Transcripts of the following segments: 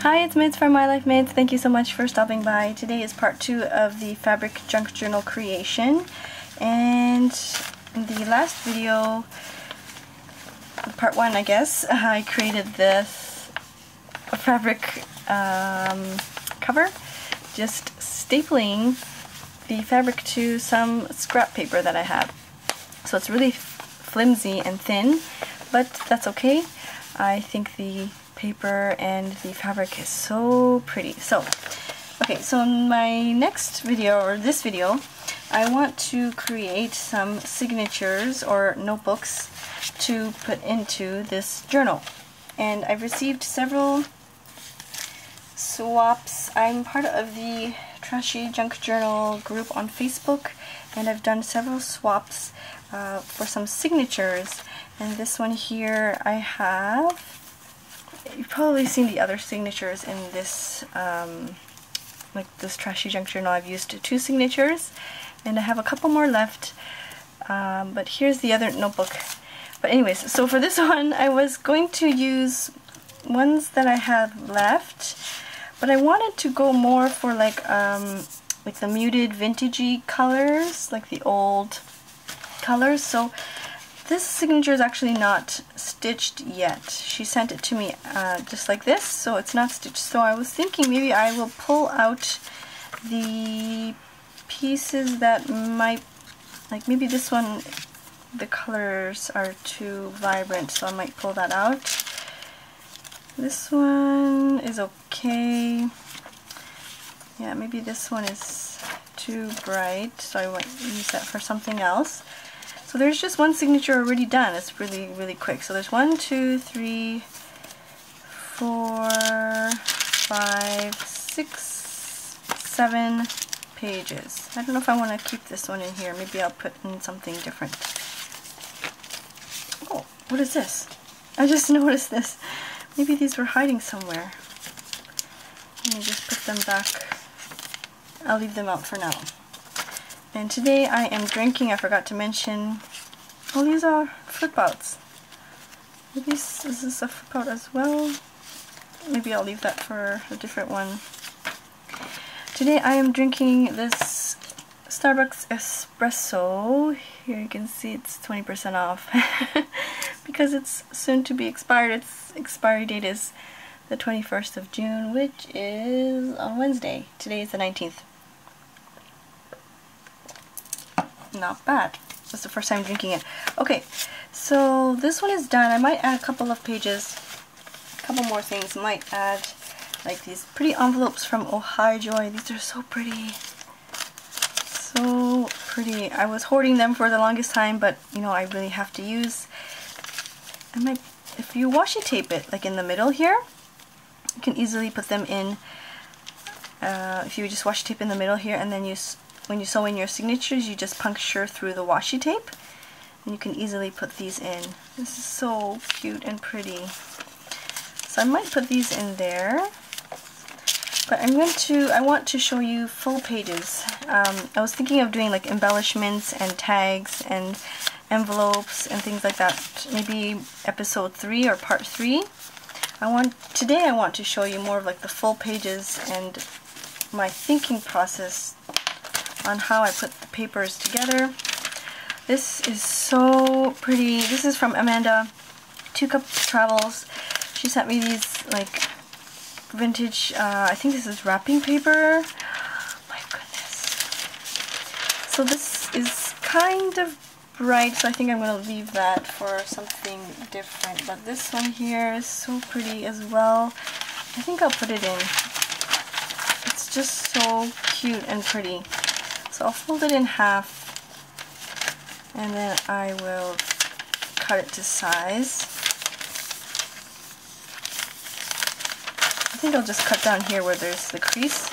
Hi, it's Mits from MyLifeMits. Thank you so much for stopping by. Today is part 2 of the fabric junk journal creation, and in the last video, part 1 I guess, I created this fabric cover, just stapling the fabric to some scrap paper that I have. So it's really flimsy and thin, but that's okay. I think the paper and the fabric is so pretty. So, okay, so in my next video, or this video, I want to create some signatures or notebooks to put into this journal. And I've received several swaps. I'm part of the Trashy Junk Journal group on Facebook, and I've done several swaps for some signatures. And this one here I have. You've probably seen the other signatures in this, like this Trashy Junk Journal. I've used 2 signatures, and I have a couple more left, but here's the other notebook. But anyways, so for this one, I was going to use ones that I have left, but I wanted to go more for like the muted vintagey colors, like the old colors. So this signature is actually not stitched yet. She sent it to me just like this, so it's not stitched. So I was thinking maybe I will pull out the pieces that might, like maybe this one, the colors are too vibrant, so I might pull that out. This one is okay. Yeah, maybe this one is too bright, so I might use that for something else. So there's just one signature already done. It's really, really quick. So there's 1, 2, 3, 4, 5, 6, 7 pages. I don't know if I want to keep this one in here. Maybe I'll put in something different. Oh, what is this? I just noticed this. Maybe these were hiding somewhere. Let me just put them back. I'll leave them out for now. And today I am drinking, I forgot to mention, oh, these are flip outs. Maybe is this a flip out as well? Maybe I'll leave that for a different one. Today I am drinking this Starbucks espresso. Here you can see it's 20% off because it's soon to be expired. Its expiry date is the 21st of June, which is on Wednesday. Today is the 19th. Not bad. That's the first time drinking it. Okay, so this one is done. I might add a couple of pages, a couple more things. Might add like these pretty envelopes from Oh Hi Joy. These are so pretty. So pretty. I was hoarding them for the longest time, but you know, I really have to use. I might, if you washi tape it like in the middle here, you can easily put them in. If you just washi tape in the middle here, and then when you sew in your signatures, you just puncture through the washi tape, and you can easily put these in. This is so cute and pretty. So I might put these in there, but I want to show you full pages. I was thinking of doing like embellishments and tags and envelopes and things like that. Maybe episode 3 or part 3. Today I want to show you more of like the full pages and my thinking process on how I put the papers together. This is so pretty. This is from Amanda, 2 Cup Travels. She sent me these like vintage, I think this is wrapping paper. My goodness. So this is kind of bright, so I think I'm going to leave that for something different. But this one here is so pretty as well. I think I'll put it in. It's just so cute and pretty. So I'll fold it in half, and then I will cut it to size. I think I'll just cut down here where there's the crease.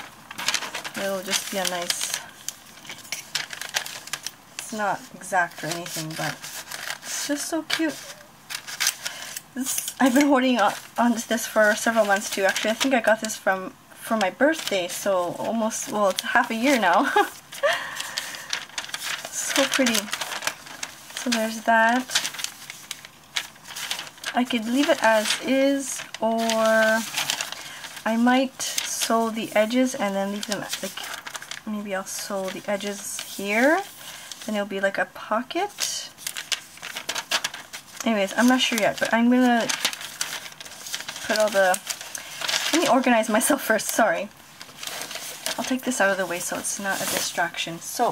It'll just be a nice, it's not exact or anything, but it's just so cute. I've been holding on to this for several months too. Actually, I think I got this for my birthday, so almost, well, it's half a year now. So pretty. So there's that. I could leave it as is, or I might sew the edges and then leave them like, maybe I'll sew the edges here, then it'll be like a pocket. Anyways, I'm not sure yet, but I'm gonna put all the, let me organize myself first, sorry. I'll take this out of the way so it's not a distraction. So,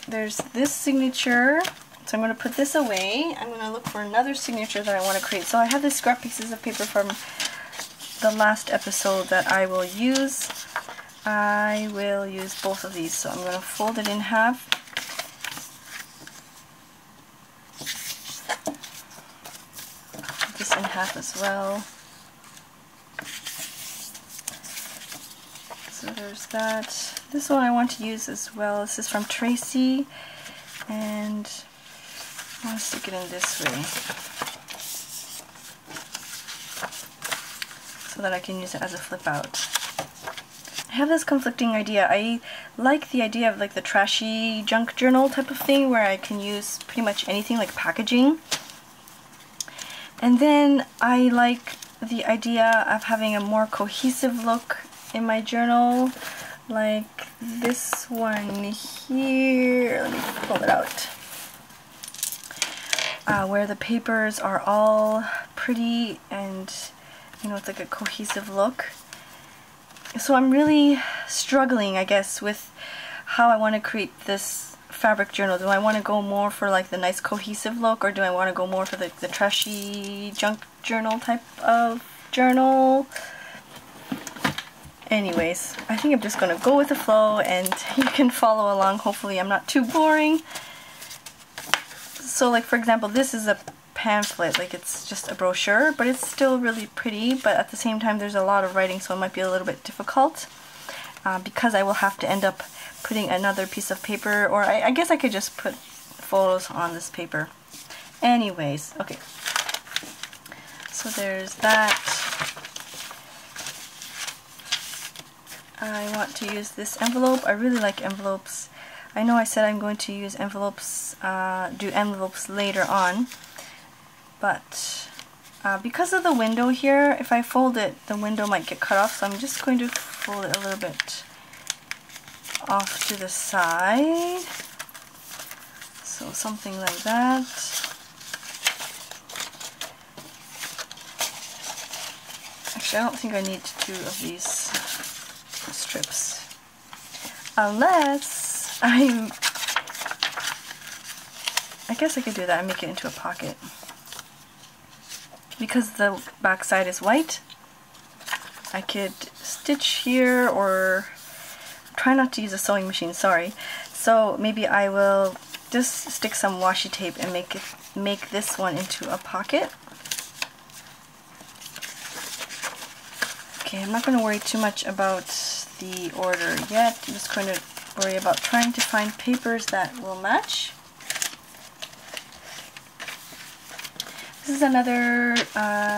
there's this signature, so I'm going to put this away. I'm going to look for another signature that I want to create. So I have these scrap pieces of paper from the last episode that I will use. I will use both of these, so I'm going to fold it in half. Put this in half as well. So there's that. This one I want to use as well. This is from Tracy, and I want to stick it in this way so that I can use it as a flip out. I have this conflicting idea. I like the idea of like the trashy junk journal type of thing where I can use pretty much anything like packaging. And then I like the idea of having a more cohesive look in my journal, like this one here. Let me pull it out. Where the papers are all pretty and, you know, it's like a cohesive look. So I'm really struggling, I guess, with how I want to create this fabric journal. Do I want to go more for like the nice cohesive look, or do I want to go more for the trashy junk journal type of journal? Anyways, I think I'm just going to go with the flow and you can follow along. Hopefully I'm not too boring. So like for example, this is a pamphlet, like it's just a brochure, but it's still really pretty, but at the same time there's a lot of writing, so it might be a little bit difficult because I will have to end up putting another piece of paper, or I guess I could just put photos on this paper. Anyways, okay. So there's that. I want to use this envelope. I really like envelopes. I know I said I'm going to use envelopes, do envelopes later on, but because of the window here, if I fold it, the window might get cut off, so I'm just going to fold it a little bit off to the side. So something like that. Actually, I don't think I need 2 of these strips, unless I guess I could do that and make it into a pocket. Because the back side is white, I could stitch here, or try not to use a sewing machine, sorry. So maybe I will just stick some washi tape and make this one into a pocket. Okay, I'm not going to worry too much about the order yet. I'm just going to worry about trying to find papers that will match. This is another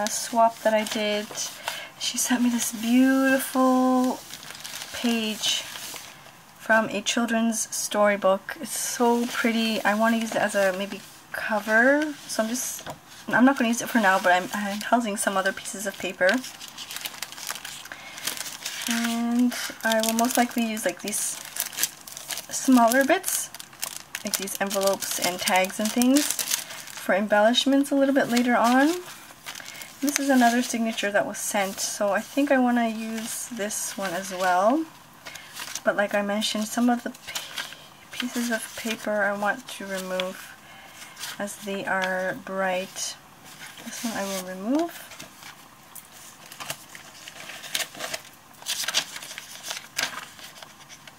swap that I did. She sent me this beautiful page from a children's storybook. It's so pretty. I want to use it as a maybe cover, so I'm not going to use it for now, but I'm housing some other pieces of paper. And I will most likely use like these smaller bits, like these envelopes and tags and things, for embellishments a little bit later on. This is another signature that was sent, so I think I want to use this one as well. But like I mentioned, some of the pieces of paper I want to remove as they are bright. This one I will remove.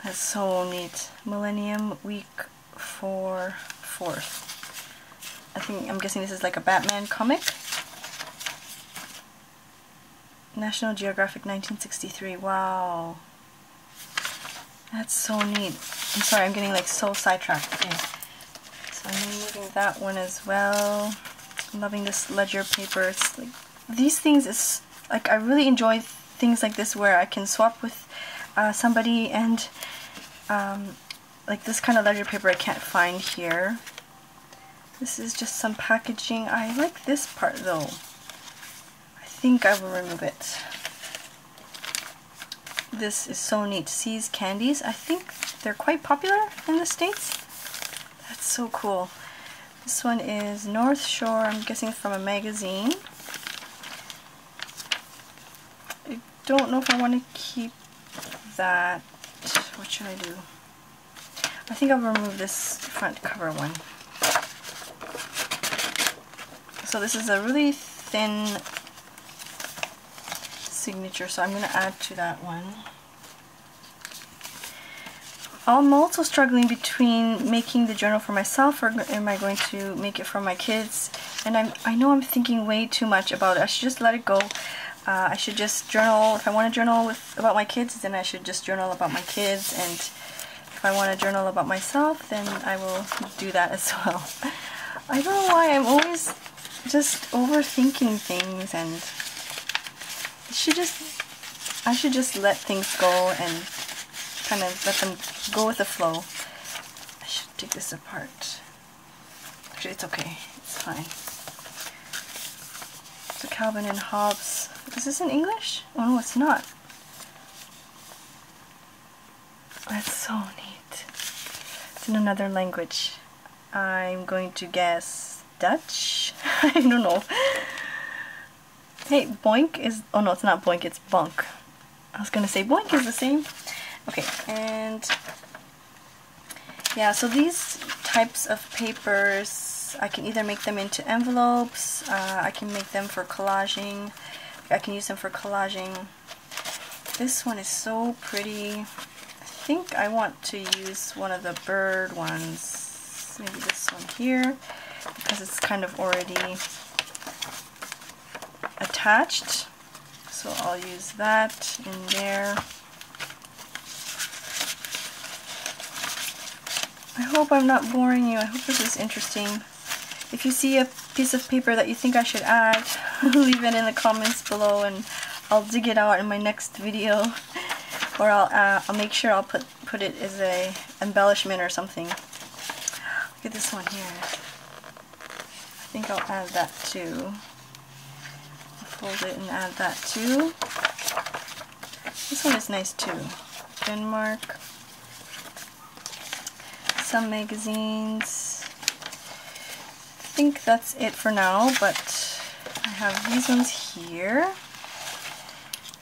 That's so neat. Millennium Week for 4th. I'm guessing this is like a Batman comic. National Geographic 1963. Wow. That's so neat. I'm sorry, I'm getting like so sidetracked. Okay. So I'm removing that one as well. I'm loving this ledger paper. It's like, these things is like, I really enjoy things like this where I can swap with somebody, and like this kind of ledger paper I can't find here. This is just some packaging. I like this part though. I think I will remove it. This is so neat. See's Candies. I think they're quite popular in the States. That's so cool. This one is North Shore. I'm guessing from a magazine. I don't know if I want to keep that. What should I do? I think I'll remove this front cover one. So this is a really thin signature, so I'm going to add to that one. I'm also struggling between making the journal for myself, or am I going to make it for my kids? And I know I'm thinking way too much about it. I should just let it go. I should just journal. If I want to journal about my kids, then I should just journal about my kids. And if I want to journal about myself, then I will do that as well. I don't know why I'm always just overthinking things, and I should just let things go and kind of let them go with the flow. I should take this apart. Actually, it's okay. It's fine. So Calvin and Hobbes. Is this in English? Oh no, it's not. That's so neat. It's in another language. I'm going to guess Dutch? I don't know. Hey, boink is... Oh no, it's not boink, it's bunk. I was gonna say boink is the same. Okay, and... yeah, so these types of papers, I can either make them into envelopes, I can make them for collaging, I can use them for collaging. This one is so pretty. I think I want to use one of the bird ones, maybe this one here, because it's kind of already attached. So I'll use that in there. I hope I'm not boring you. I hope this is interesting. If you see a piece of paper that you think I should add, leave it in the comments below and I'll dig it out in my next video. Or I'll make sure I'll put it as a embellishment or something. Look at this one here. I think I'll add that too. Fold it and add that too. This one is nice too. Denmark. Some magazines. I think that's it for now, but I have these ones here.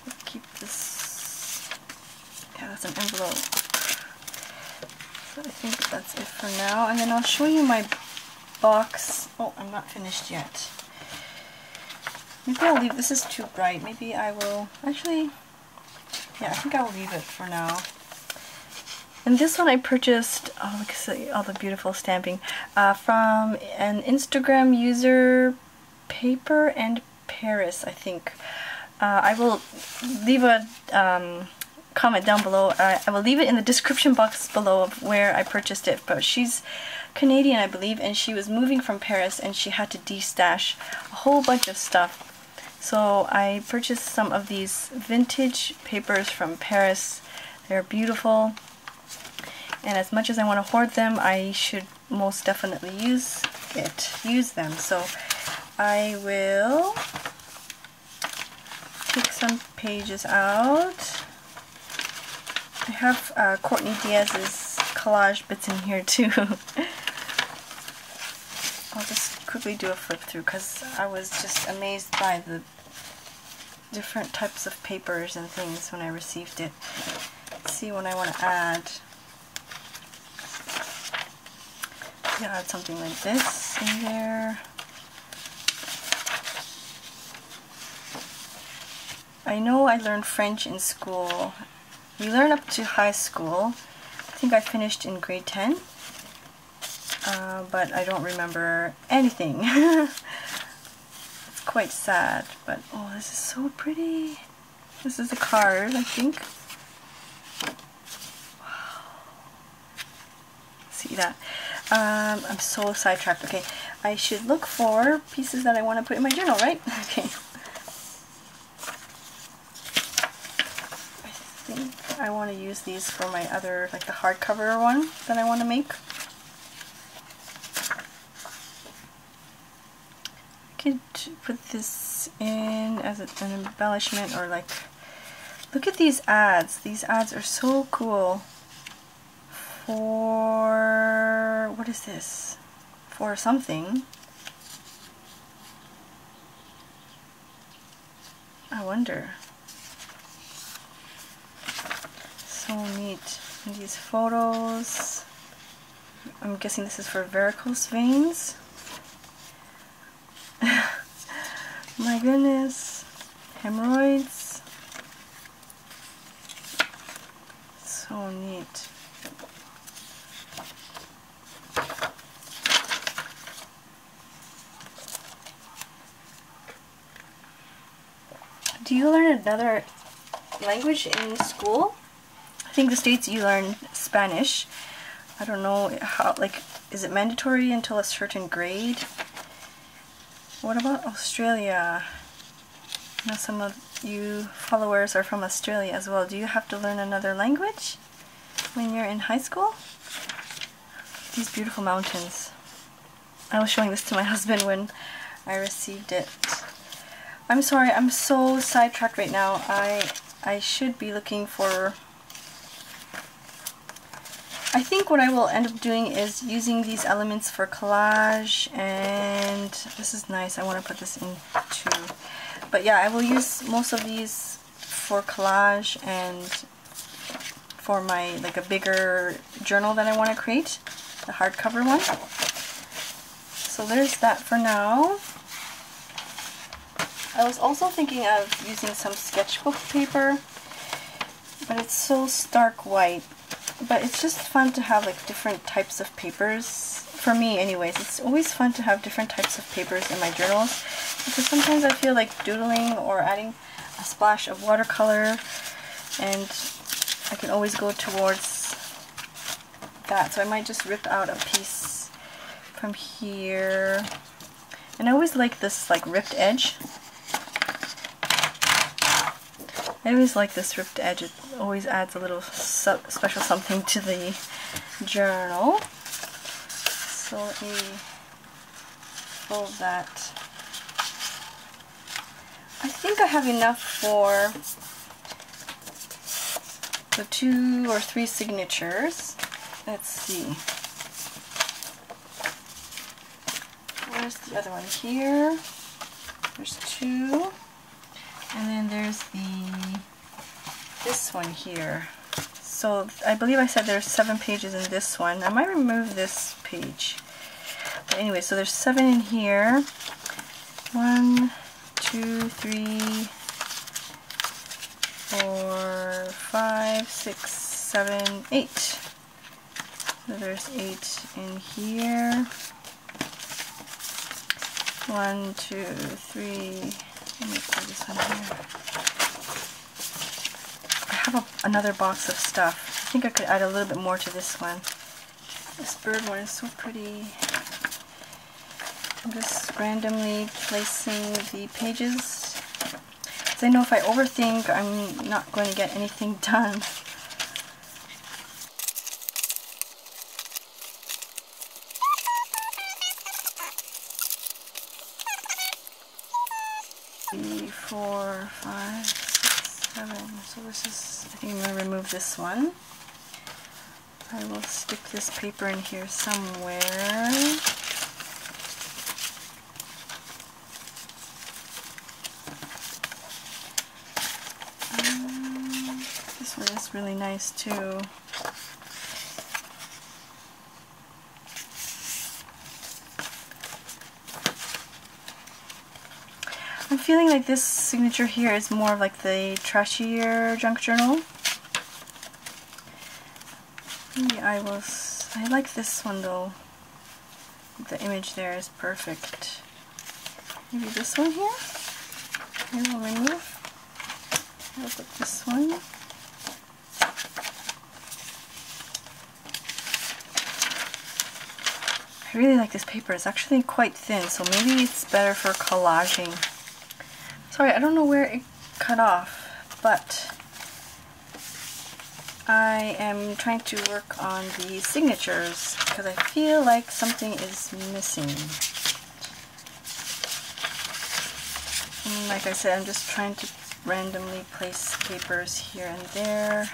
Let's keep this. Yeah, that's an envelope. So I think that's it for now, and then I'll show you my box. Oh, I'm not finished yet. Maybe I'll leave, this is too bright. Maybe I will, actually, yeah, I think I will leave it for now. And this one I purchased, oh look at all the beautiful stamping, from an Instagram user, Paper and Paris, I think. I will leave a comment down below. I will leave it in the description box below of where I purchased it, but she's Canadian, I believe, and she was moving from Paris and she had to de-stash a whole bunch of stuff. So I purchased some of these vintage papers from Paris. They're beautiful. And as much as I want to hoard them, I should most definitely use them. So I will take some pages out. I have Courtney Diaz's collage bits in here too. I'll just quickly do a flip through because I was just amazed by the different types of papers and things when I received it. Let's see what I want to add. Yeah, add something like this in there. I know I learned French in school. You learn up to high school. I think I finished in grade 10. But I don't remember anything. It's quite sad, but oh, this is so pretty. This is a card, I think. Wow. See that? I'm so sidetracked. Okay, I should look for pieces that I want to put in my journal, right? Okay. I think I want to use these for my other, like the hardcover one that I want to make. I could put this this in as an embellishment, or like, look at these ads. These ads are so cool. For, what is this? For something. I wonder. So neat. And these photos. I'm guessing this is for varicose veins. My goodness. Hemorrhoids. So neat. Do you learn another language in school? I think the States you learn Spanish. I don't know how, like, is it mandatory until a certain grade? What about Australia? I know some of you followers are from Australia as well. Do you have to learn another language when you're in high school? These beautiful mountains. I was showing this to my husband when I received it. I'm sorry, I'm so sidetracked right now. I should be looking for... I think what I will end up doing is using these elements for collage, and this is nice. I want to put this in too. But yeah, I will use most of these for collage and for my, like, a bigger journal that I want to create, the hardcover one. So there's that for now. I was also thinking of using some sketchbook paper, but it's so stark white. But it's just fun to have, like, different types of papers. For me anyways, it's always fun to have different types of papers in my journals, because sometimes I feel like doodling or adding a splash of watercolor, and I can always go towards that. So I might just rip out a piece from here. And I always like this, like, ripped edge. I always like this ripped edge. It always adds a little special something to the journal. So let me fold that. I think I have enough for the 2 or 3 signatures. Let's see. Where's the other one? Here. There's 2. And then there's this one here. So I believe I said there's 7 pages in this one. I might remove this page. But anyway, so there's 7 in here. 1, 2, 3, 4, 5, 6, 7, 8. So there's 8 in here. 1, 2, 3. Let me put this one here. I have another box of stuff. I think I could add a little bit more to this one. This bird one is so pretty. I'm just randomly placing the pages, because I know if I overthink, I'm not going to get anything done. Three, 4, 5, 6, 7. So this is, I think I'm going to remove this one. I will stick this paper in here somewhere. This one is really nice too. I'm feeling like this signature here is more of like the trashier junk journal. Maybe I like this one though. The image there is perfect. Maybe this one here? Here we'll remove. I'll put this one. I really like this paper. It's actually quite thin, so maybe it's better for collaging. Sorry, I don't know where it cut off, but I am trying to work on the signatures because I feel like something is missing. Like I said, I'm just trying to randomly place papers here and there.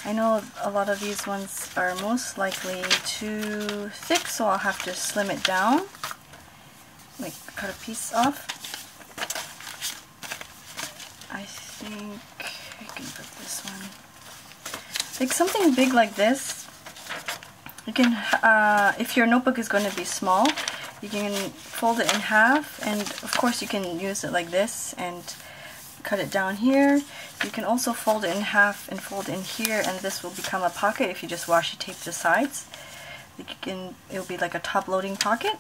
I know a lot of these ones are most likely too thick, so I'll have to slim it down. Like cut a piece off. I think I can put this one. Like something big like this. You can, if your notebook is going to be small, you can fold it in half, and of course you can use it like this and cut it down here. You can also fold it in half and fold in here, and this will become a pocket if you just washi tape the sides. Like you can, it'll be like a top loading pocket.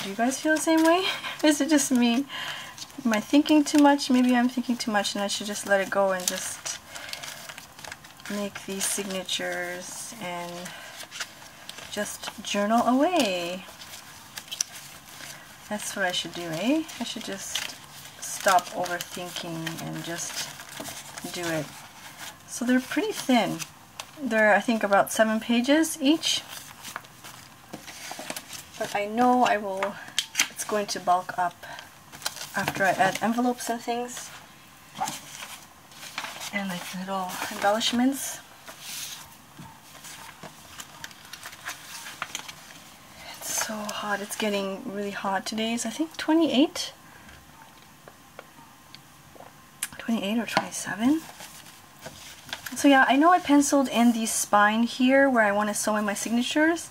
Do you guys feel the same way? Is it just me? Am I thinking too much? Maybe I'm thinking too much and I should just let it go and just make these signatures and just journal away. That's what I should do, eh? I should just stop overthinking and just do it. So they're pretty thin. They're, I think, about 7 pages each. But I know it's going to bulk up after I add envelopes and things. And like little embellishments. It's so hot. It's getting really hot today. It's I think 28 or 27. So yeah, I know I penciled in the spine here where I want to sew in my signatures,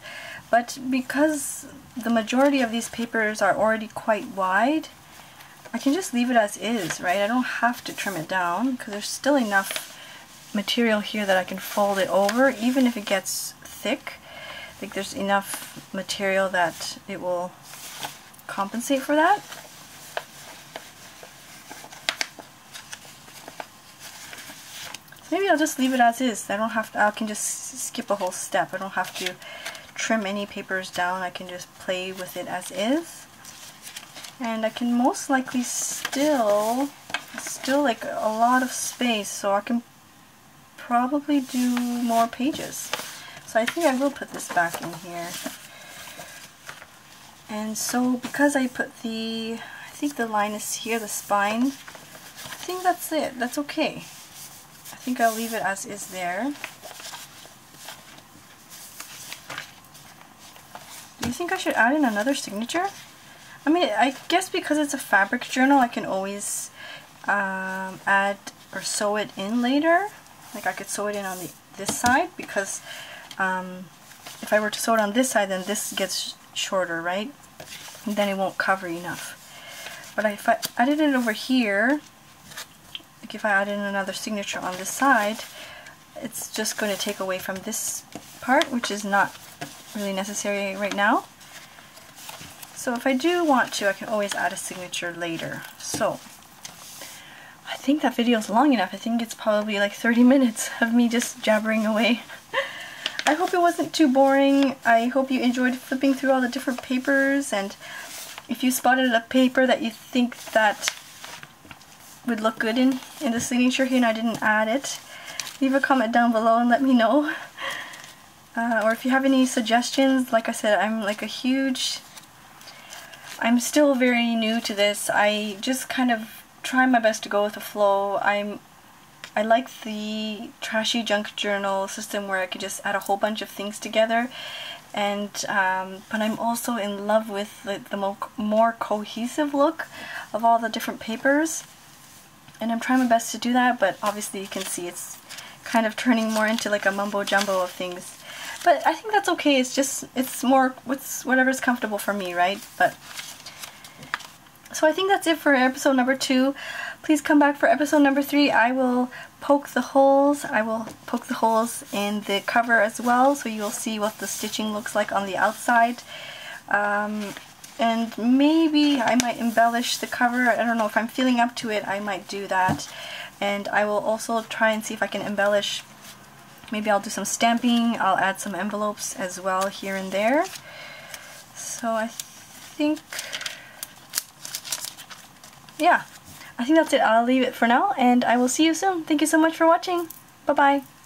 but because the majority of these papers are already quite wide, I can just leave it as is, right? I don't have to trim it down because there's still enough material here that I can fold it over, even if it gets thick. Like there's enough material that it will compensate for that. So maybe I'll just leave it as is. I don't have to, I can just skip a whole step. I don't have to trim any papers down. I can just play with it as is. And I can most likely still like a lot of space, so I can probably do more pages. So I think I will put this back in here. And so because I put I think the line is here, the spine, I think that's it. That's okay. I think I'll leave it as is there. Do you think I should add in another signature? I mean, I guess because it's a fabric journal, I can always add or sew it in later. Like I could sew it in on this side, because if I were to sew it on this side, then this gets shorter, right? And then it won't cover enough. But if I added it over here, like if I added in another signature on this side, it's just going to take away from this part, which is not really necessary right now. So if I do want to, I can always add a signature later. So I think that video is long enough. I think it's probably like 30 minutes of me just jabbering away. I hope it wasn't too boring. I hope you enjoyed flipping through all the different papers, and if you spotted a paper that you think that would look good in the signature here and I didn't add it, leave a comment down below and let me know. Or if you have any suggestions, like I said, I'm still very new to this. I just kind of try my best to go with the flow. I like the trashy junk journal system where I could just add a whole bunch of things together, and but I'm also in love with the more cohesive look of all the different papers, and I'm trying my best to do that, but obviously you can see it's kind of turning more into like a mumbo jumbo of things. But I think that's okay. It's more whatever's comfortable for me, right? But so I think that's it for episode number 2. Please come back for episode number 3. I will poke the holes. I will poke the holes in the cover as well, so you'll see what the stitching looks like on the outside. And maybe I might embellish the cover. I don't know, if I'm feeling up to it, I might do that. And I will also try and see if I can embellish. Maybe I'll do some stamping. I'll add some envelopes as well here and there. So I think, yeah, I think that's it. I'll leave it for now, and I will see you soon. Thank you so much for watching. Bye-bye.